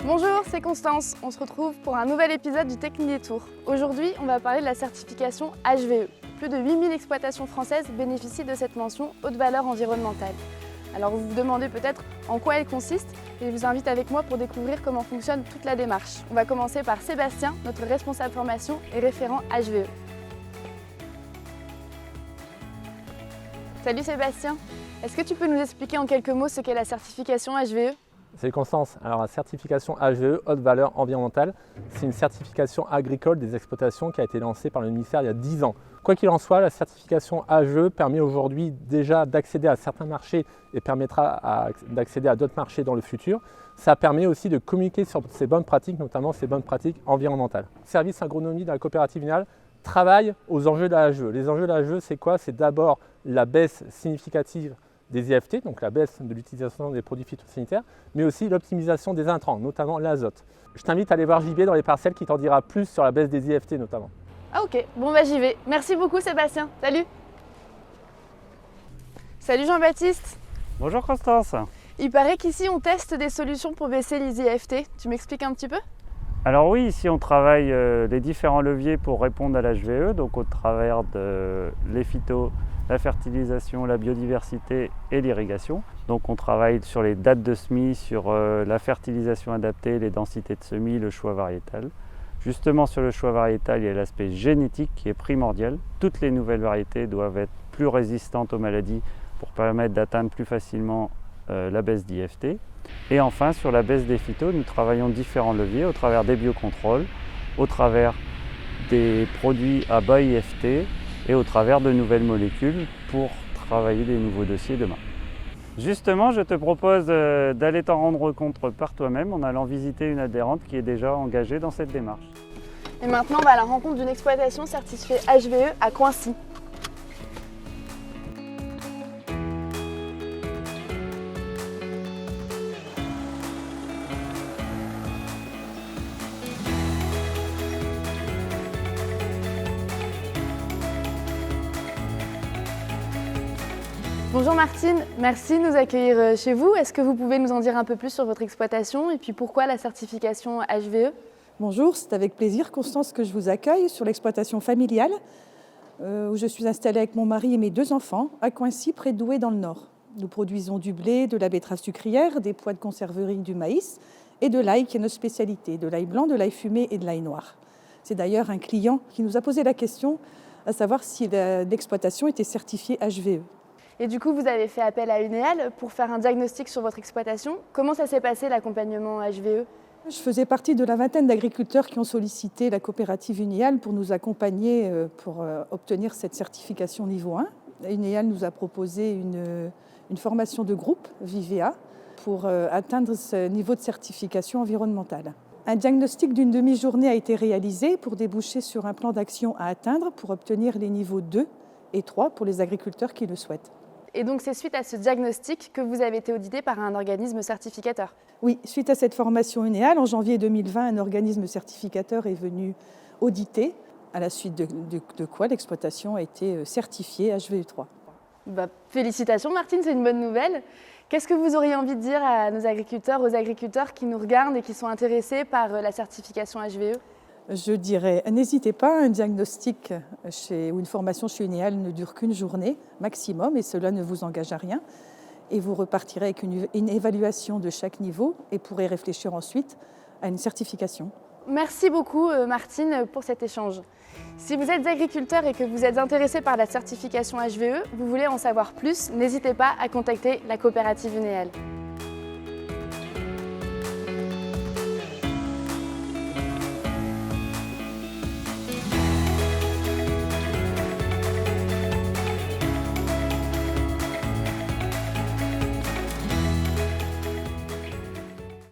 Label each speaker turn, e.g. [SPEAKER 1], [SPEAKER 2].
[SPEAKER 1] Bonjour, c'est Constance. On se retrouve pour un nouvel épisode du Technidétour. Aujourd'hui, on va parler de la certification HVE. Plus de 8000 exploitations françaises bénéficient de cette mention haute valeur environnementale. Alors vous vous demandez peut-être en quoi elle consiste et je vous invite avec moi pour découvrir comment fonctionne toute la démarche. On va commencer par Sébastien, notre responsable formation et référent HVE. Salut Sébastien, est-ce que tu peux nous expliquer en quelques mots ce qu'est la certification HVE ?
[SPEAKER 2] Salut Constance, alors la certification HVE, haute valeur environnementale, c'est une certification agricole des exploitations qui a été lancée par le ministère il y a 10 ans. Quoi qu'il en soit, la certification HVE permet aujourd'hui déjà d'accéder à certains marchés et permettra d'accéder à d'autres marchés dans le futur. Ça permet aussi de communiquer sur ces bonnes pratiques, notamment ces bonnes pratiques environnementales. Le service agronomie de la coopérative unionale travaille aux enjeux de la HVE. Les enjeux de la HVE, c'est quoi? C'est d'abord la baisse significative des IFT, donc la baisse de l'utilisation des produits phytosanitaires, mais aussi l'optimisation des intrants, notamment l'azote. Je t'invite à aller voir JB dans les parcelles qui t'en dira plus sur la baisse des IFT notamment.
[SPEAKER 1] Ah ok, bon bah j'y vais. Merci beaucoup Sébastien, salut. Salut Jean-Baptiste.
[SPEAKER 3] Bonjour Constance.
[SPEAKER 1] Il paraît qu'ici on teste des solutions pour baisser les IFT. Tu m'expliques un petit peu ?
[SPEAKER 3] Alors oui, ici on travaille les différents leviers pour répondre à l'HVE, donc au travers de les phytos, la fertilisation, la biodiversité et l'irrigation. Donc on travaille sur les dates de semis, sur la fertilisation adaptée, les densités de semis, le choix variétal. Justement sur le choix variétal, il y a l'aspect génétique qui est primordial. Toutes les nouvelles variétés doivent être plus résistantes aux maladies pour permettre d'atteindre plus facilement la baisse d'IFT. Et enfin sur la baisse des phytos, nous travaillons différents leviers au travers des biocontrôles, au travers des produits à bas IFT, et au travers de nouvelles molécules pour travailler des nouveaux dossiers demain. Justement, je te propose d'aller t'en rendre compte par toi-même en allant visiter une adhérente qui est déjà engagée dans cette démarche.
[SPEAKER 1] Et maintenant, on va à la rencontre d'une exploitation certifiée HVE à Coincy. Bonjour Martine, merci de nous accueillir chez vous. Est-ce que vous pouvez nous en dire un peu plus sur votre exploitation et puis pourquoi la certification HVE ?
[SPEAKER 4] Bonjour, c'est avec plaisir Constance que je vous accueille sur l'exploitation familiale où je suis installée avec mon mari et mes 2 enfants à Coincy, près de Douai dans le Nord. Nous produisons du blé, de la betterave sucrière, des pois de conserverie, du maïs et de l'ail qui est notre spécialité, de l'ail blanc, de l'ail fumé et de l'ail noir. C'est d'ailleurs un client qui nous a posé la question à savoir si l'exploitation était certifiée HVE.
[SPEAKER 1] Et du coup, vous avez fait appel à Unéal pour faire un diagnostic sur votre exploitation. Comment ça s'est passé l'accompagnement HVE ?
[SPEAKER 4] Je faisais partie de la vingtaine d'agriculteurs qui ont sollicité la coopérative Unéal pour nous accompagner pour obtenir cette certification niveau 1. Unéal nous a proposé une formation de groupe, Vivea, pour atteindre ce niveau de certification environnementale. Un diagnostic d'une demi-journée a été réalisé pour déboucher sur un plan d'action à atteindre pour obtenir les niveaux 2 et 3 pour les agriculteurs qui le souhaitent.
[SPEAKER 1] Et donc c'est suite à ce diagnostic que vous avez été audité par un organisme certificateur ?
[SPEAKER 4] Oui, suite à cette formation Unéal, en janvier 2020, un organisme certificateur est venu auditer, à la suite de quoi l'exploitation a été certifiée HVE3.
[SPEAKER 1] Félicitations Martine, c'est une bonne nouvelle. Qu'est-ce que vous auriez envie de dire à nos agriculteurs, aux agriculteurs qui nous regardent et qui sont intéressés par la certification HVE ?
[SPEAKER 4] Je dirais, n'hésitez pas, un diagnostic ou une formation chez Unéal ne dure qu'une journée maximum et cela ne vous engage à rien. Et vous repartirez avec une évaluation de chaque niveau et pourrez réfléchir ensuite à une certification.
[SPEAKER 1] Merci beaucoup Martine pour cet échange. Si vous êtes agriculteur et que vous êtes intéressé par la certification HVE, vous voulez en savoir plus, n'hésitez pas à contacter la coopérative Unéal.